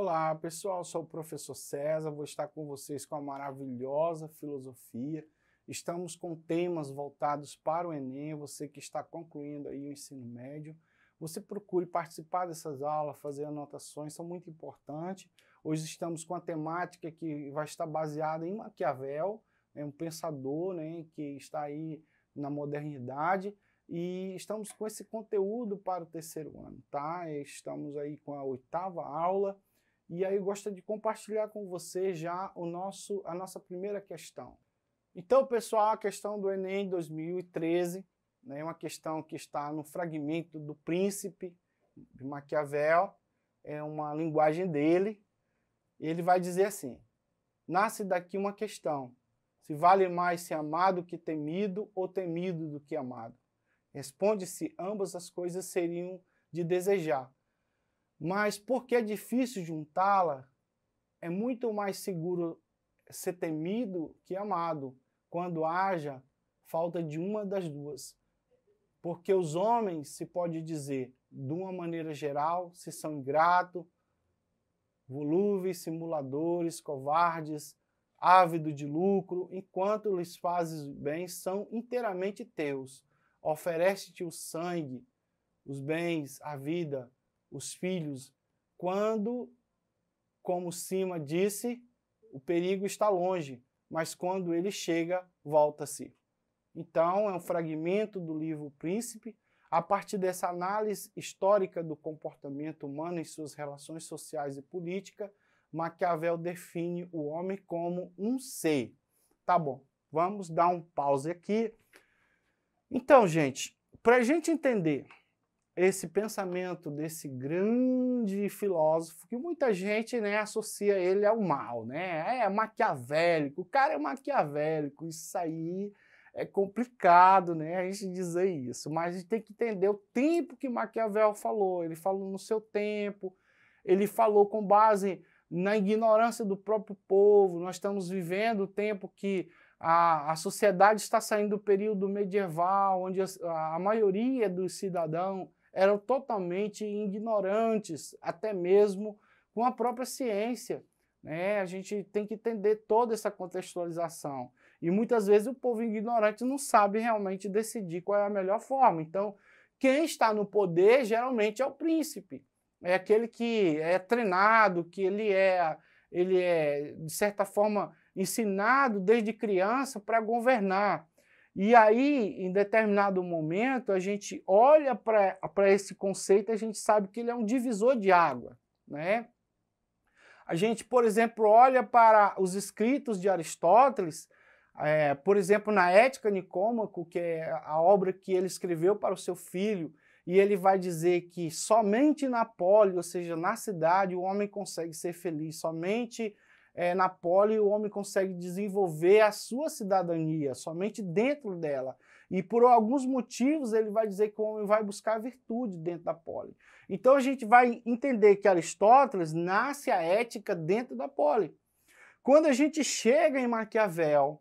Olá pessoal, sou o professor César, vou estar com vocês com a maravilhosa filosofia. Estamos com temas voltados para o Enem, você que está concluindo aí o ensino médio. Você procure participar dessas aulas, fazer anotações, são muito importantes. Hoje estamos com a temática que vai estar baseada em Maquiavel, um pensador, que está aí na modernidade. E estamos com esse conteúdo para o terceiro ano, tá? Estamos aí com a 8ª aula. E aí eu gostaria de compartilhar com você já a nossa primeira questão. Então, pessoal, a questão do Enem 2013, é uma questão que está no fragmento do Príncipe de Maquiavel, é uma linguagem dele. Ele vai dizer assim: nasce daqui uma questão, se vale mais ser amado que temido ou temido do que amado. Responde-se, ambas as coisas seriam de desejar. Mas porque é difícil juntá-la, é muito mais seguro ser temido que amado, quando haja falta de uma das duas. Porque os homens, se pode dizer, de uma maneira geral, se são ingratos, volúveis, simuladores, covardes, ávidos de lucro, enquanto lhes fazes bem, são inteiramente teus. Oferece-te o sangue, os bens, a vida, os filhos, quando, como Cima disse, o perigo está longe, mas quando ele chega, volta-se. Então, é um fragmento do livro Príncipe. A partir dessa análise histórica do comportamento humano e suas relações sociais e políticas, Maquiavel define o homem como um ser. Tá bom, vamos dar um pause aqui. Então, gente, para a gente entender esse pensamento desse grande filósofo, que muita gente associa ele ao mal, é maquiavélico, o cara é maquiavélico, isso aí é complicado, a gente dizer isso, mas a gente tem que entender o tempo que Maquiavel falou, ele falou no seu tempo, ele falou com base na ignorância do próprio povo. Nós estamos vivendo o tempo que a sociedade está saindo do período medieval, onde a maioria dos cidadãos eram totalmente ignorantes, até mesmo com a própria ciência. A gente tem que entender toda essa contextualização. E muitas vezes o povo ignorante não sabe realmente decidir qual é a melhor forma. Então, quem está no poder geralmente é o príncipe. É aquele que é treinado, que ele é de certa forma, ensinado desde criança para governar. E aí, em determinado momento, a gente olha para esse conceito e a gente sabe que ele é um divisor de água, A gente, por exemplo, olha para os escritos de Aristóteles, por exemplo, na Ética Nicômaco, que é a obra que ele escreveu para o seu filho, e ele vai dizer que somente na pole, ou seja, na cidade, o homem consegue ser feliz, somente na pole o homem consegue desenvolver a sua cidadania, somente dentro dela. E por alguns motivos ele vai dizer que o homem vai buscar a virtude dentro da pole. Então a gente vai entender que Aristóteles nasce a ética dentro da pole. Quando a gente chega em Maquiavel,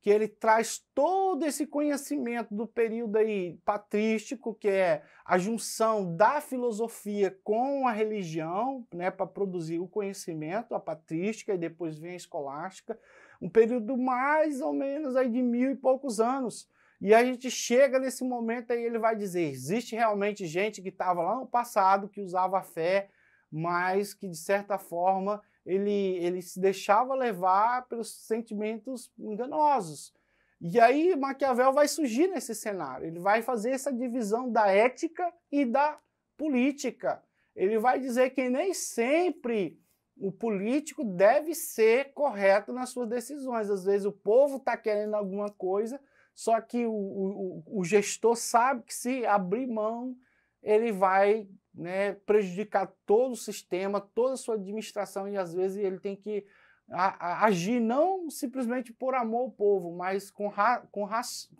que ele traz todo esse conhecimento do período aí patrístico, que é a junção da filosofia com a religião, para produzir o conhecimento, a patrística, e depois vem a escolástica, um período mais ou menos aí de 1000 e poucos anos. E a gente chega nesse momento aí, ele vai dizer, existe realmente gente que estava lá no passado, que usava a fé, mas que de certa forma ele se deixava levar pelos sentimentos enganosos. E aí Maquiavel vai surgir nesse cenário, ele vai fazer essa divisão da ética e da política. Ele vai dizer que nem sempre o político deve ser correto nas suas decisões. Às vezes o povo está querendo alguma coisa, só que o gestor sabe que se abrir mão, ele vai prejudicar todo o sistema, toda a sua administração, e às vezes ele tem que agir não simplesmente por amor ao povo, mas com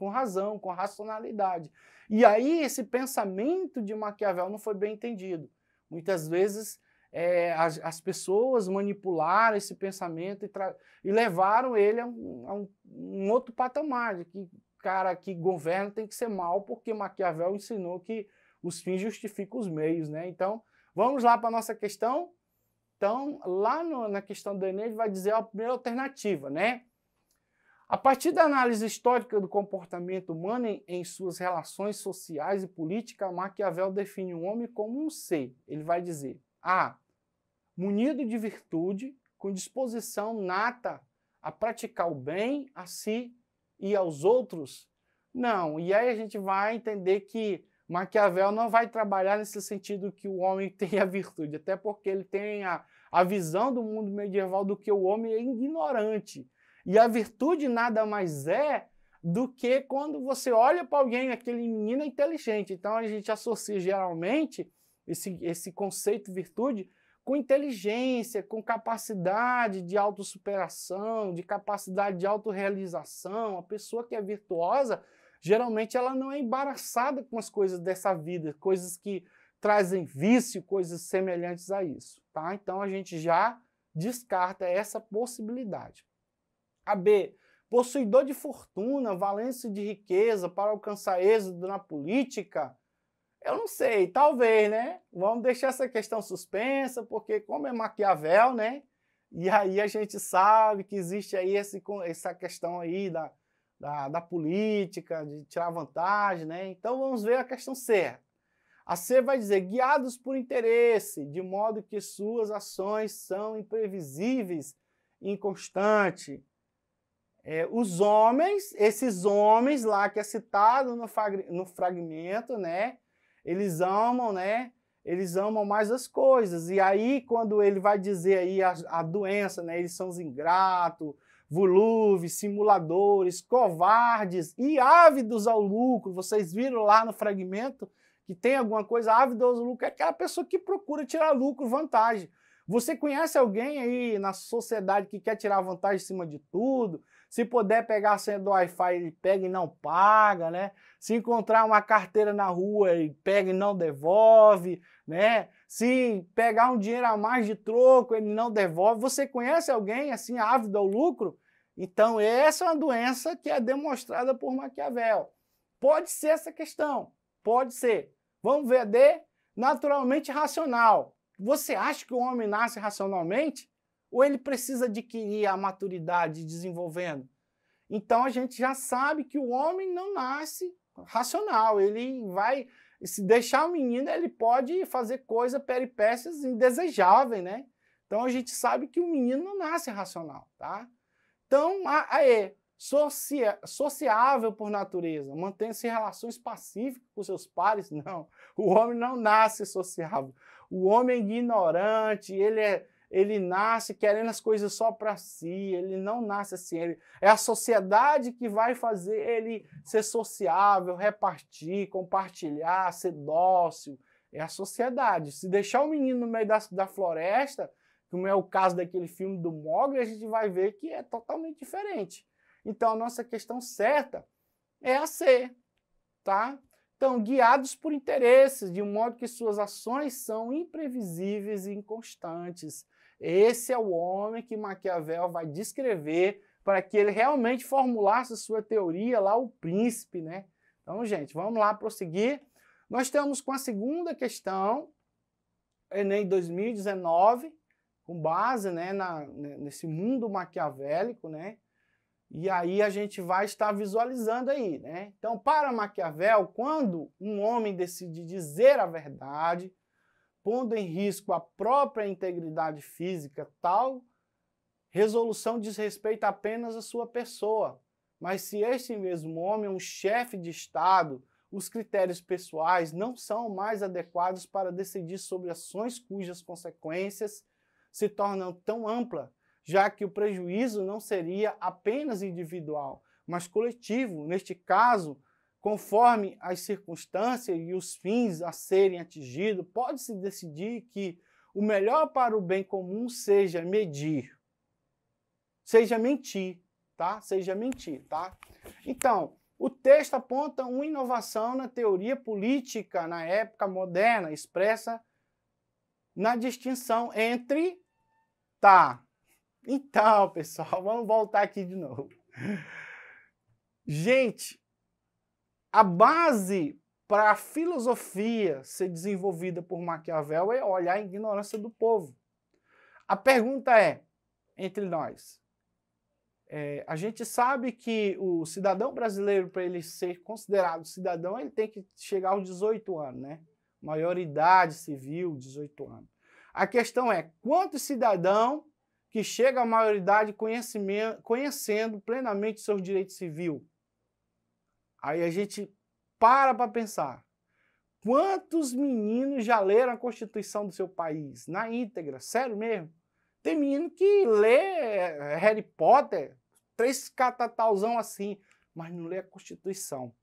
razão, com racionalidade. E aí esse pensamento de Maquiavel não foi bem entendido. Muitas vezes as pessoas manipularam esse pensamento e levaram ele a um outro patamar, de que cara que governa tem que ser mal, porque Maquiavel ensinou que os fins justificam os meios, Então, vamos lá para a nossa questão. Então, lá na questão do Enem, ele vai dizer a primeira alternativa, né? A partir da análise histórica do comportamento humano em suas relações sociais e políticas, Maquiavel define o homem como um ser. Ele vai dizer: A. Munido de virtude, com disposição nata a praticar o bem a si e aos outros. Não, e aí a gente vai entender que Maquiavel não vai trabalhar nesse sentido que o homem tem a virtude, até porque ele tem a visão do mundo medieval do que o homem é ignorante. E a virtude nada mais é do que quando você olha para alguém, aquele menino é inteligente. Então a gente associa geralmente esse conceito virtude com inteligência, com capacidade de autossuperação, de capacidade de autorrealização. A pessoa que é virtuosa, geralmente ela não é embaraçada com as coisas dessa vida, coisas que trazem vício, coisas semelhantes a isso, tá? Então a gente já descarta essa possibilidade. A B. Possuidor de fortuna, valência de riqueza para alcançar êxito na política? Eu não sei, talvez, né? Vamos deixar essa questão suspensa, porque como é Maquiavel, né? E aí a gente sabe que existe aí essa questão aí da política, de tirar vantagem, né? Então vamos ver a questão certa. A C vai dizer, guiados por interesse, de modo que suas ações são imprevisíveis e inconstantes. Os homens, esses homens lá que é citado no fragmento, né? Eles amam, né? Eles amam mais as coisas. E aí, quando ele vai dizer aí a doença, né? Eles são os ingratos, volúveis, simuladores, covardes e ávidos ao lucro. Vocês viram lá no fragmento que tem alguma coisa ávido ao lucro? É aquela pessoa que procura tirar lucro, vantagem. Você conhece alguém aí na sociedade que quer tirar vantagem em cima de tudo? Se puder pegar a senha do Wi-Fi, ele pega e não paga, né? Se encontrar uma carteira na rua, ele pega e não devolve, né? Se pegar um dinheiro a mais de troco, ele não devolve. Você conhece alguém assim, ávido ao lucro? Então, essa é uma doença que é demonstrada por Maquiavel. Pode ser essa questão, pode ser. Vamos ver a D? Naturalmente racional. Você acha que o homem nasce racionalmente? Ou ele precisa adquirir a maturidade desenvolvendo? Então a gente já sabe que o homem não nasce racional. Ele vai, se deixar o menino, ele pode fazer coisas, peripécias indesejáveis, né? Então a gente sabe que o menino não nasce racional, tá? Então, sociável por natureza, mantém-se em relações pacíficas com seus pares? Não, o homem não nasce sociável. O homem é ignorante, ele nasce querendo as coisas só para si, ele não nasce assim. É a sociedade que vai fazer ele ser sociável, repartir, compartilhar, ser dócil. É a sociedade. Se deixar o menino no meio da floresta, como é o caso daquele filme do Mowgli, a gente vai ver que é totalmente diferente. Então a nossa questão certa é a C, tá? Então, guiados por interesses, de um modo que suas ações são imprevisíveis e inconstantes. Esse é o homem que Maquiavel vai descrever para que ele realmente formulasse sua teoria lá, o príncipe, né? Então, gente, vamos lá prosseguir. Nós estamos com a segunda questão, Enem 2019, com base, né, nesse mundo maquiavélico, né? E aí a gente vai estar visualizando aí, né? Então, para Maquiavel, quando um homem decide dizer a verdade, pondo em risco a própria integridade física, tal resolução diz respeito apenas à sua pessoa. Mas se este mesmo homem é um chefe de Estado, os critérios pessoais não são mais adequados para decidir sobre ações cujas consequências se tornam tão amplas, já que o prejuízo não seria apenas individual, mas coletivo. Neste caso, conforme as circunstâncias e os fins a serem atingidos, pode-se decidir que o melhor para o bem comum seja mentir, tá? Seja mentir, tá? Então, o texto aponta uma inovação na teoria política na época moderna, expressa na distinção entre... Tá, então, pessoal, vamos voltar aqui de novo. Gente, a base para a filosofia ser desenvolvida por Maquiavel é olhar a ignorância do povo. A pergunta é, entre nós, a gente sabe que o cidadão brasileiro, para ele ser considerado cidadão, ele tem que chegar aos 18 anos, né? Maioridade civil, 18 anos. A questão é, quantos cidadãos que chegam à maioridade conhecendo plenamente seus direitos civis? Aí a gente para pensar. Quantos meninos já leram a Constituição do seu país? Na íntegra, sério mesmo? Tem menino que lê Harry Potter, 3 catatauzão assim, mas não lê a Constituição.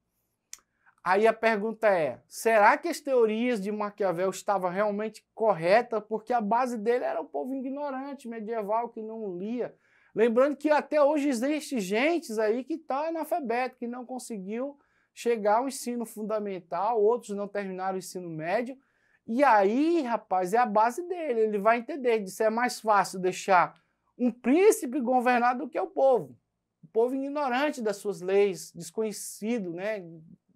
Aí a pergunta é, será que as teorias de Maquiavel estavam realmente corretas? Porque a base dele era o povo ignorante, medieval, que não lia. Lembrando que até hoje existe gente aí que está analfabeto, que não conseguiu chegar ao ensino fundamental, outros não terminaram o ensino médio. E aí, rapaz, é a base dele, ele vai entender que é mais fácil deixar um príncipe governar do que o povo ignorante das suas leis, desconhecido, né,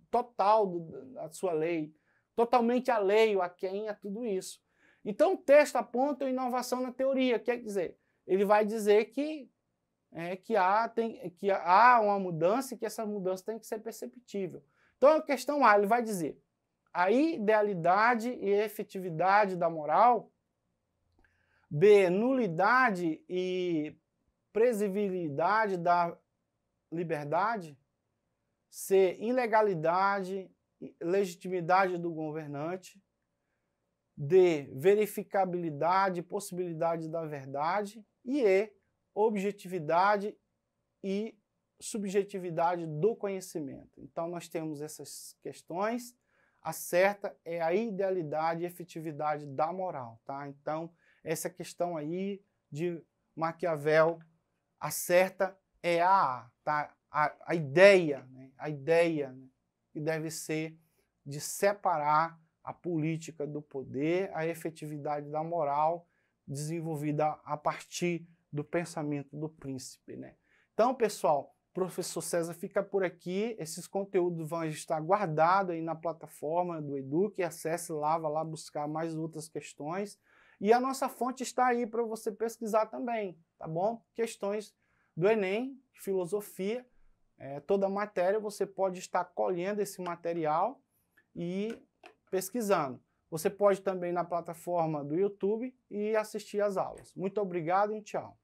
total da sua lei, totalmente alheio a quem é tudo isso. Então o texto aponta a inovação na teoria, quer dizer, ele vai dizer que há uma mudança e que essa mudança tem que ser perceptível. Então a questão A, ele vai dizer, a idealidade e efetividade da moral. B, nulidade e previsibilidade da liberdade. C, ilegalidade e legitimidade do governante. D, verificabilidade e possibilidade da verdade. E E, objetividade e subjetividade do conhecimento. Então nós temos essas questões. A certa é a idealidade e efetividade da moral, tá? Então essa questão aí de Maquiavel, a certa é a A, tá? A ideia, né? A ideia, né? Que deve ser de separar a política do poder, a efetividade da moral, desenvolvida a partir do pensamento do príncipe, né? Então, pessoal, professor César fica por aqui. Esses conteúdos vão estar guardados aí na plataforma do Eduque. Acesse lá, vá lá buscar mais outras questões. E a nossa fonte está aí para você pesquisar também, tá bom? Questões do Enem, filosofia, toda a matéria, você pode estar colhendo esse material e pesquisando. Você pode também na plataforma do YouTube e assistir às aulas. Muito obrigado e tchau.